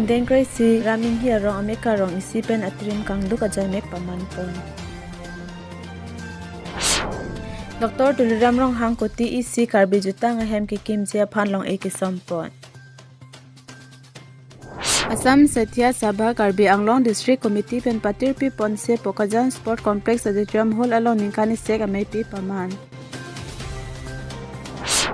Ingdeng crazy raming hi arong ameka rong isi pen atrim kang duk ajai mek paman pon. Doktor tuliram rong hang koti isi karbi juta ngahem ki kim jia phan long e ki sampon. Assam Satya Sabha Karbi Anglong District Committee pen patir pi ponse Pokajan Sport Complex Auditorium Hall along ningkani sek amai pi paman.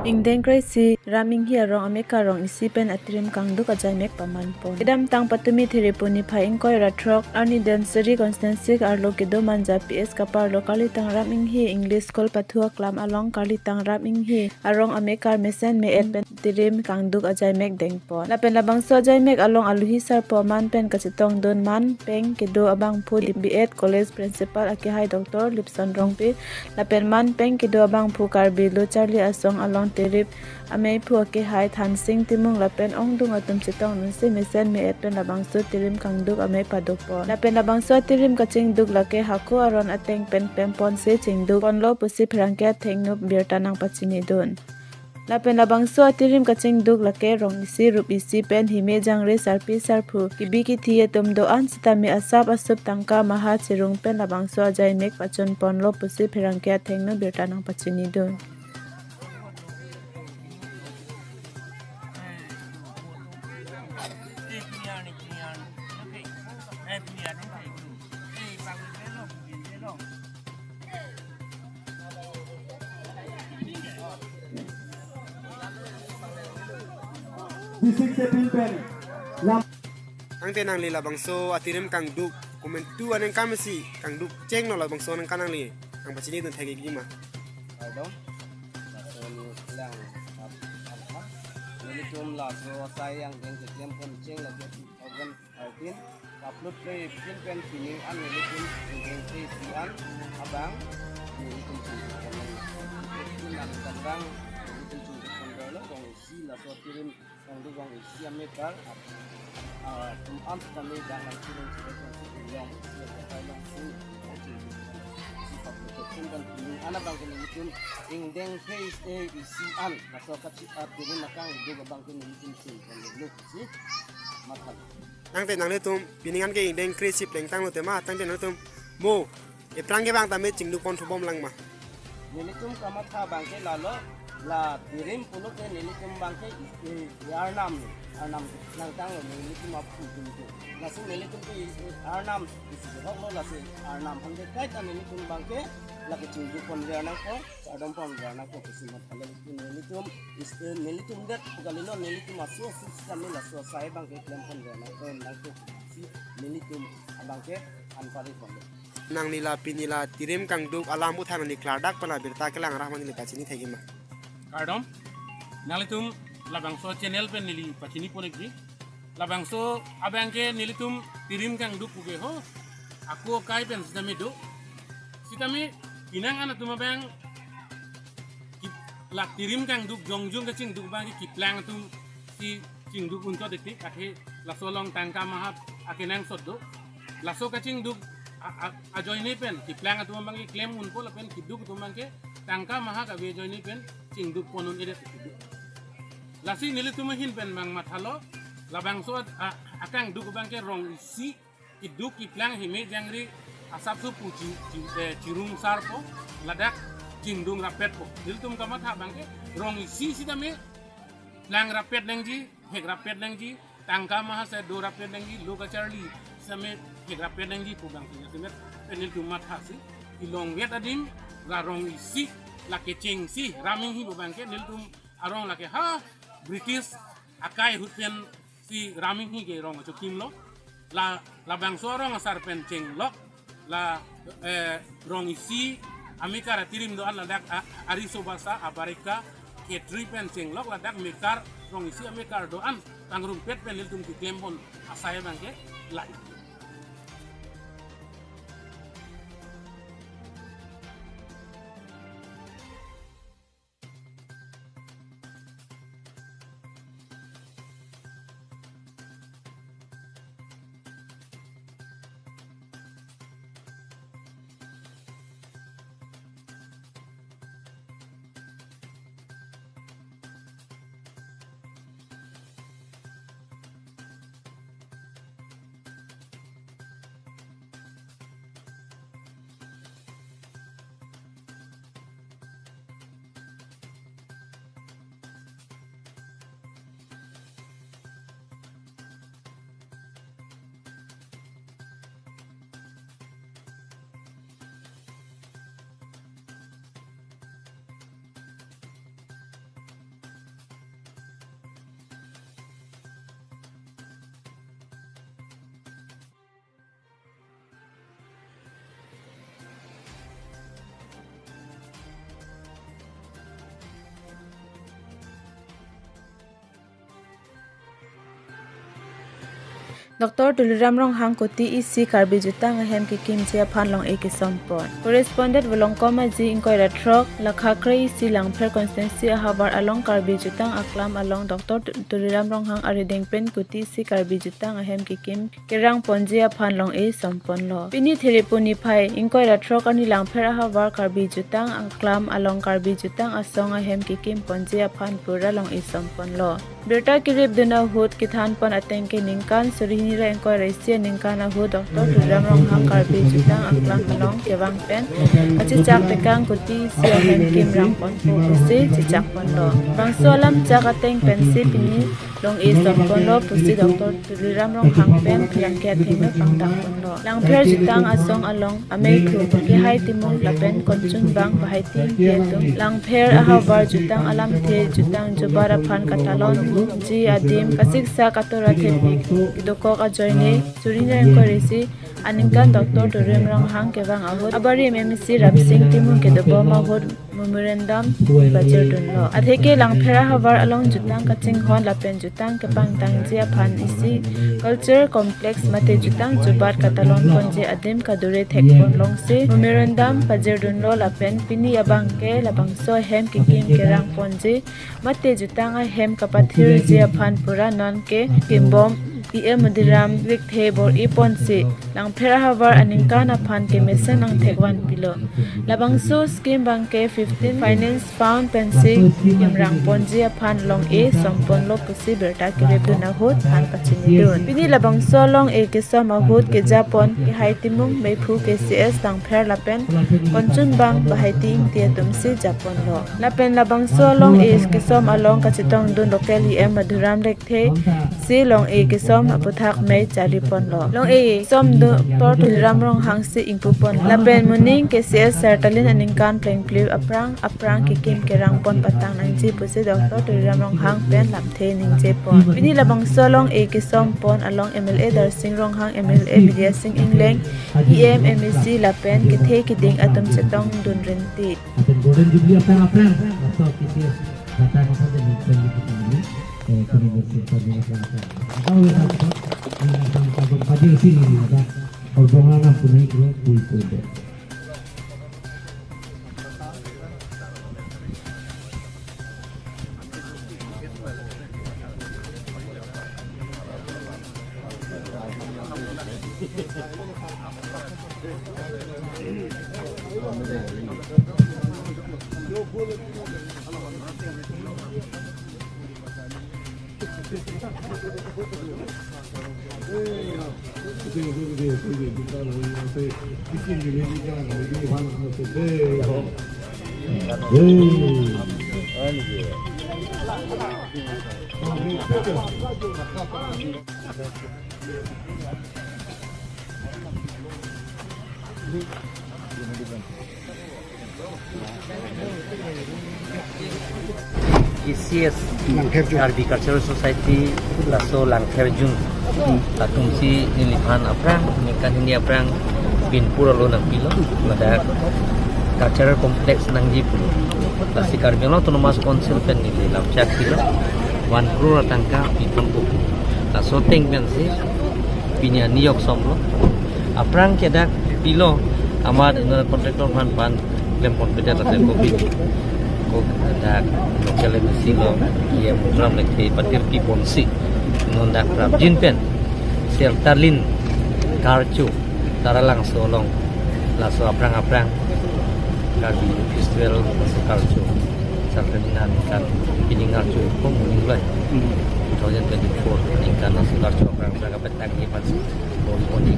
Ingdeng crazy raming hi arong ameka rong isi pen atrim kang duk ajai mek paman pon. Idam tang patumi thiripuni phai ingkoi ratrok arni densary constancy arlo kido manja PS kapar lokali tang raming hi English school pathua klam along kali tang raming hi arong amekar mesen me et pen tirim kang duk ajai mek deng pon. Lapen labang so ajai mek along aluhi sar poman pen kachitong don man peng kido abang phu DB8 college principal akihai Dr. Lipson rongpi lapen man peng kido abang phu karbi lo Charlie Asong along terip amei phu ke hai than sing timung lapen ong dung atum chitong nun se mesen me epen labang so tirim kang duk amei paduk pon lapen labang so tirim kaching duk lake hako aron ateng pen pon se ching duk pon lo pusi phrangkya thengnup Birta nang pachini dun lapen labang so tirim kaching duk lake rong isi rup isi pen hime jangre sarpi sarphu kibi ki thiye tum do an sitami asap asup tangka maha chirung pen labang so ajai mek pachon pon lo pusi phrangkya thengnup Birta nang pachini dun. Ang tenang li labang so atirim kang duk komentu aneng kamesi kang duk ceng no labang so nang kanang li ang pacini tun thegi gima Pardon? So ni lang ni tum la so sayang deng jem pon ceng la 2013 upload play pin pen sini an ni tum deng play sian abang ni tum ni nan kadang ni tum kon lo dong si la so tirim kang duk dong si amekar tum am kami jangan turun yang long si dan anak bang kini itu ingdeng face isi an atau kacip turun nakang juga bang kini itu sih kalau sih makan ang tenang li tum piningan ke deng krisi pleng tang lo tema tang tenang tum mo e prang ke bang tamet cing duk pon thubom lang ma ini tum kamat ha bang ke lalo la tirim puluk ke ini tum bang ke arnam nang tang lo ini tum apu tum langsung ini tum arnam isi hok lo langsung arnam hande kait an ini tum bang ke lagi cinggu pon riana ko adom pon riana ko kesimat kalau ini tum det kali lo ini tum masuk kami lah so saya bang ke klem pon riana ko nang ko si ini tum abang ke anpari pon nang nila pinila tirim kang duk alam uthan ni kladak pala Birta kelang rahman ni pacini thegi ma Kardom, nalitum labang so channel pen nili pachini ponekri, labang so abang ke nilitum tirim kang duk puge ho, aku kai pen sitami duk, sitami inang anak tuma bang, la tirim kang duk jongjong ke cing duk bang ki plang tum si cing duk unto detik akhe la so long tangka mahap akhe nang soddo, la so ka cing duk ajoy ni pen ki plang tuma bang ki claim unpo la pen ki duk tuma ke tangka maha ka be joy ni pen cing duk ponun ede tidu lasi nili tumahin pen bang mathalo labang so akang duk bang ke rong si iduk iplang hime jangri asap su puji cirung sarpo ladak cingdung rapet po nili tum kamat ha bang ke rong si tame lang rapet nangji hek rapet nangji tangka maha sa do rapet nangji loka charlie same hek rapet nangji po bang sime nili tum matha si ilong wet adim garong isi laki cing si raming hi bangke niltum arong laki ha British akai hutpen si raming hi ge rong chokim lo la bang sorong asar pen cing lo la rong isi amika ratirim do ala dak ariso basa abarika ke tripen cing lo la dak mekar rong isi amekar do an tangrum pet pen niltum ki klempon asaya bangke la Dr. Tuliram Rong Hang Koti isi karbi jutang ahem ki kim chia phan long e ki sompon. Correspondent volong koma ji inkoi ratrok lakha kre isi lang pher constancy habar along karbi jutang aklam along Dr. Tuliram Rong Hang arideng pen koti isi karbi jutang ahem ki kim kirang ponjia phan long e sompon lo. Pini thereponi phai inkoi ratrok ani lang pher habar karbi jutang aklam along karbi jutang asong ahem ki kim ponjia phan pura long e sompon lo. Birta kirib duna hut kithan pon ateng ke ningkan suri nira engkoi raisia ningkana hu Dr. Tuliram Rong Hang karbi jutang aklam along kewang pen achicak tekang kuti si ahem kim rang pon po pusi chicak pon lo. Bangso alam chak ateng pen si pini long e sompon lo pusi Dr. Tuliram Rong Hang pen kirang ke ateng me pangdak pon lo. Lang pher jutang asong along amei khu ke hai timung lapen konchun bang bahai ting ketum lang pher ahavar jutang alam the jutang jobara phan katalon ji adim kasiksa katora thepik idoko ka joine surina engko resi aningkan Dr. Tuliram Rong Hang kewang ahot abari MMC rapsing timun ke dobo ma hot memorandum bajer dun lo atheke lang phera havar along jutang kaching hon lapen jutang ke pangtang jia phan isi culture complex mate jutang jubar katalon konje adim kadure thekpon long se memorandum bajer dun lo lapen pini abang ke labang so hem ke kim kerang ponje mate jutang a hem kapathir jia phan pura non ke kimbom PM Madiram Wik Thebor Ipon se lang phera havar aningkana phan ke mesen ang thekwan pilo labang so scheme bang ke 15 finance pound pensi kimrang ponji phan long e sompon lo pusi Birta kireb duna hut phan pachini dun pini labang so long e ke som hut ke japon ke haitimung mephu ke CS tang pher lapen konchun bang bahaiting tie tumsi japon lo lapen labang so long e ke som along kachitong dun local em Madiram Lekhe si long e ke som aputhak me charipon lo long e som Dr. Tuliram Rong Hang se ingpupon lapen muning ke CS sertalin aningkan pleng pliu aprang ke kim ke rang pon patang nang ji pusi Dr. Tuliram Rong Hang pen lamthe ning je pon pini labang solong e ke som pon along MLA Darsing Rong Hang MLA Vidya Singh Ingleng EM MEC lapen ke the ki ding atom chetong dun renti golden jubilee aprang atau kita datang pada event ini komunitas komunitas atau yang tentang pada sini ada obrolan punya kuy ICS Agricultural Society laso langkher jung atungsi niliphan aprang nikan ini aprang bin pura lo nang pilo mada cultural complex nang jipu lasi karmelo autonomous council pen ni lam chat pilo 1 crore tangka pipon bu laso teng men si pinya niyok somlo aprang kedak pilo amad kontraktor pan lem komputer laten kopi ko ada local embassy lo ye program lekhe patir pi ponsi nondak prab jinpen sel tarlin karchu taralang solong laso aprang karbi festival karchu sarkaninan kan piningar chu ko mulai 2024 ingkan laso karchu aprang kapat tagi pas poni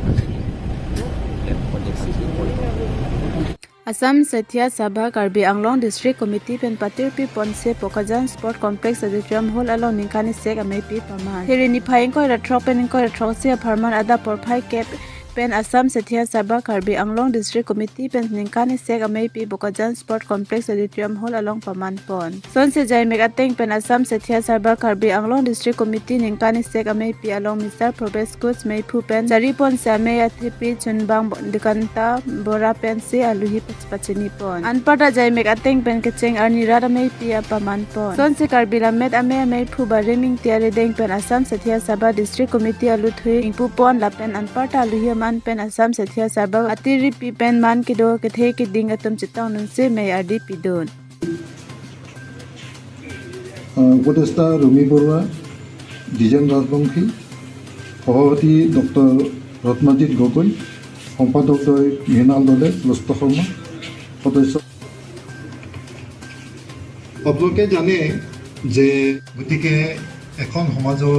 Assam Sathya Sabha Karbi Anglong District Committee pen patir pi ponse Pokajan Sport Complex Auditorium Hall along ningkani sek amei pi paman Herini phaing koi ratrok pen koi ratrok se aparman ada porphai cap pen Assam Setia Sabha Karbi Anglong District Committee pen ningkani sek amei pi Bokajan Sport Complex Auditorium Hall along Paman Pon. Son se jai megateng pen Assam Setia Sabha Karbi Anglong District Committee ningkani sek amei pi along Mr. Progress Goods mei phu pen Jaripon Same Athipi Chunbang Dikanta Bora pen se aluhi pachini pon. Anpada jai megateng pen kecheng arni rada mei pi Paman Pon. Son se Karbi Lamet ame mei phu bareming tiare deng pen Assam Setia Sabha District Committee aluthui ingpu pon lapen anparta aluhi man pen Assam Setia Sabha atiri pi pen man kido kethe ki ding atum chitang nun se mei adi pidon. উপদেষ্টা রমি বৰুৱা ডিজেন ৰাজবংশী সভাপতি ডক্টৰ ৰত্নজিৎ গগৈ সম্পাদকদ্বয় মৃণাল দলে লস্ত শৰ্মা সদস্য আপোনালোকে জানে যে গতিকে এখন সমাজৰ